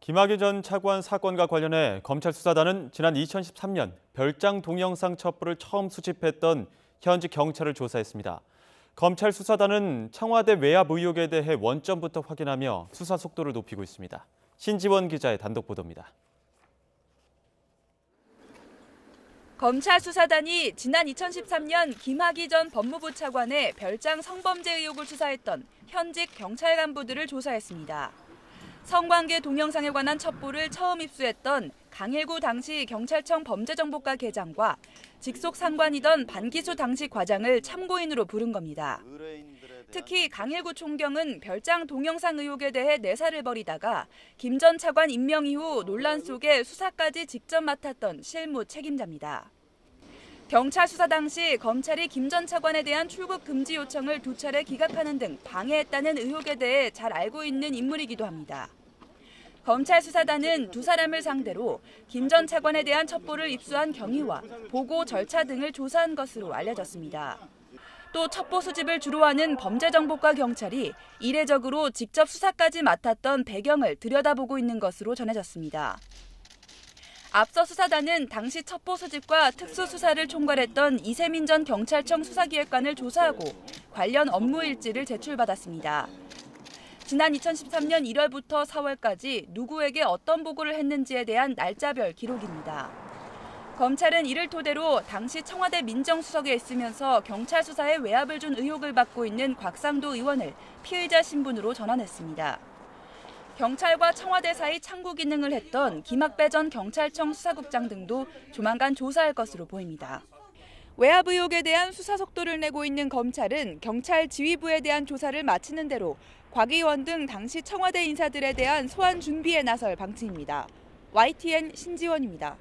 김학의 전 차관 사건과 관련해 검찰 수사단은 지난 2013년 별장 동영상 첩보를 처음 수집했던 현직 경찰을 조사했습니다. 검찰 수사단은 청와대 외압 의혹에 대해 원점부터 확인하며 수사 속도를 높이고 있습니다. 신지원 기자의 단독 보도입니다. 검찰 수사단이 지난 2013년 김학의 전 법무부 차관의 별장 성범죄 의혹을 수사했던 현직 경찰 간부들을 조사했습니다. 성관계 동영상에 관한 첩보를 처음 입수했던 강일구 당시 경찰청 범죄정보과 계장과 직속 상관이던 반기수 당시 과장을 참고인으로 부른 겁니다. 특히 강일구 총경은 별장 동영상 의혹에 대해 내사를 벌이다가 김 전 차관 임명 이후 논란 속에 수사까지 직접 맡았던 실무 책임자입니다. 경찰 수사 당시 검찰이 김 전 차관에 대한 출국 금지 요청을 2차례 기각하는 등 방해했다는 의혹에 대해 잘 알고 있는 인물이기도 합니다. 검찰 수사단은 두 사람을 상대로 김 전 차관에 대한 첩보를 입수한 경위와 보고 절차 등을 조사한 것으로 알려졌습니다. 또 첩보 수집을 주로 하는 범죄정보과 경찰이 이례적으로 직접 수사까지 맡았던 배경을 들여다보고 있는 것으로 전해졌습니다. 앞서 수사단은 당시 첩보 수집과 특수수사를 총괄했던 이세민 전 경찰청 수사기획관을 조사하고 관련 업무 일지를 제출받았습니다. 지난 2013년 1월부터 4월까지 누구에게 어떤 보고를 했는지에 대한 날짜별 기록입니다. 검찰은 이를 토대로 당시 청와대 민정수석에 있으면서 경찰 수사에 외압을 준 의혹을 받고 있는 곽상도 의원을 피의자 신분으로 전환했습니다. 경찰과 청와대 사이 창구 기능을 했던 김학배 전 경찰청 수사국장 등도 조만간 조사할 것으로 보입니다. 외압 의혹에 대한 수사 속도를 내고 있는 검찰은 경찰 지휘부에 대한 조사를 마치는 대로 곽 의원 등 당시 청와대 인사들에 대한 소환 준비에 나설 방침입니다. YTN 신지원입니다.